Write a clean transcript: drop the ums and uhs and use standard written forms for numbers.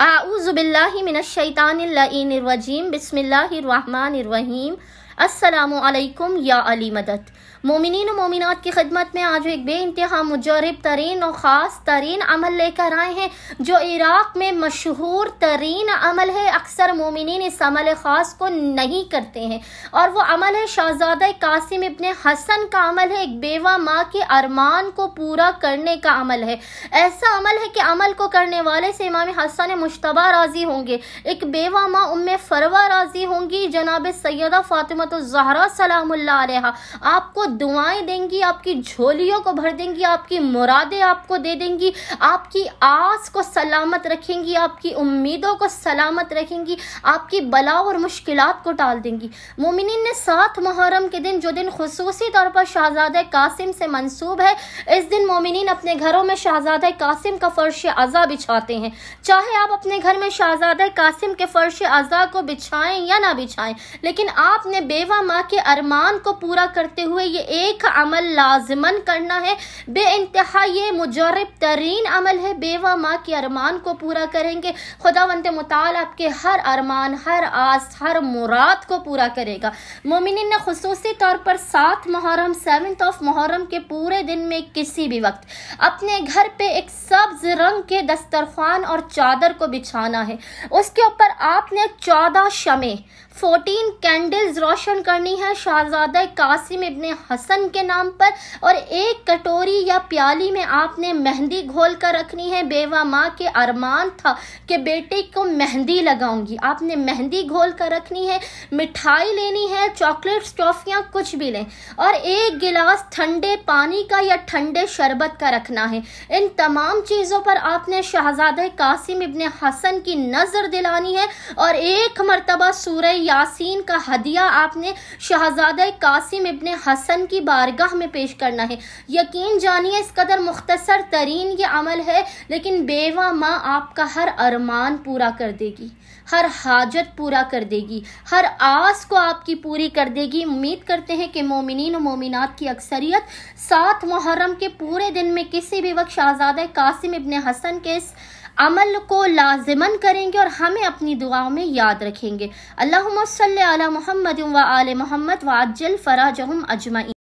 आऊज़ु बिल्लाहि मिनश्शैतानिर लईनिर रजीम बिस्मिल्लाहिर रहमानिर रहीम। अस्सलामु अलैकुम या अली मदद। मोमिनीन व मोमिनात की खिदमत में आज एक बेइंतहा मुजरब तरीन और ख़ास तरीन अमल लेकर आए हैं जो इराक़ में मशहूर तरीन अमल है। अक्सर मोमिनीन इस अमल ख़ास को नहीं करते हैं और वो अमल है शहज़ादा कासिम इब्ने हसन का अमल है। एक बेवा माँ के अरमान को पूरा करने का अमल है। ऐसा अमल है कि अमल को करने वाले से इमाम हसन मुश्तबा राज़ी होंगे, एक बेवा माँ उम्मे फरवा राज़ी होंगी, जनाब सैयदा फातिमा ज़हरा सलामुल्लाह अलैहा आपको दुआएं देंगी, आपकी झोलियों को भर देंगी, आपकी मुरादें आपको दे देंगी, आपकी आस को सलामत रखेंगी, आपकी उम्मीदों को सलामत रखेंगी, आपकी बला और मुश्किलात को टाल देंगी। मोमिनीन ने 7 मुहर्रम के दिन, जो दिन खुसूसी तौर पर शहज़ादा कासिम से मंसूब है, इस दिन मोमिनीन अपने घरों में शहज़ादा कासिम का फर्श अज़ा बिछाते हैं। चाहे आप अपने घर में शहज़ादा कासिम के फर्श अज़ा को बिछाएं या ना बिछाएं, लेकिन आपने बेवा माँ के अरमान को पूरा करते हुए ये एक अमल लाज़िमन करना है। बेइंतहा ये मुजरब तरीन अमल है। बेवा माँ के अरमान को पूरा करेंगे, खुदावंद मुताल आपके हर अरमान, हर आस, हर मुराद को पूरा करेगा। मोमिनीन ने खुसूसी तौर पर 7 मुहर्रम 7 मुहर्रम के पूरे दिन में किसी भी वक्त अपने घर पे एक सब्ज रंग के दस्तरखान और चादर को बिछाना है। उसके ऊपर आपने 14 शमे 14 कैंडल्स रोशन करनी है शहज़ादा कासिम इब्ने हसन के नाम पर, और एक कटोरी या प्याली में आपने मेहंदी घोल कर रखनी है। बेवा माँ के अरमान था कि बेटे को मेहंदी लगाऊंगी, आपने मेहंदी घोल कर रखनी है। मिठाई लेनी है, चॉकलेट्स, टॉफियाँ, कुछ भी लें, और एक गिलास ठंडे पानी का या ठंडे शरबत का रखना है। इन तमाम चीज़ों पर आपने शहज़ादा कासिम इब्ने हसन की नज़र दिलानी है और एक मरतबा सूरह यासीन का हदिया आपने शहज़ादा कासिम इब्ने हसन की बारगाह में पेश करना है। यकीन जानिए इस कदर मुख्तसर तरीन ये अमल है, लेकिन बेवा माँ आपका हर अरमान पूरा कर देगी, हर हाजत पूरा कर देगी, हर आस को आपकी पूरी कर देगी। उम्मीद करते हैं कि मोमिनीन और मोमिनात की अक्सरियत 7 मुहर्रम के पूरे दिन में किसी भी वक्त शहज़ादा कासिम इब्ने हसन के इस अमल को लाज़िमन करेंगे और हमें अपनी दुआओं में याद रखेंगे। अल्लाहुम्मा सल्ली अला मुहम्मद व आले मुहम्मद व अज्जल फराजहुम अजमईन।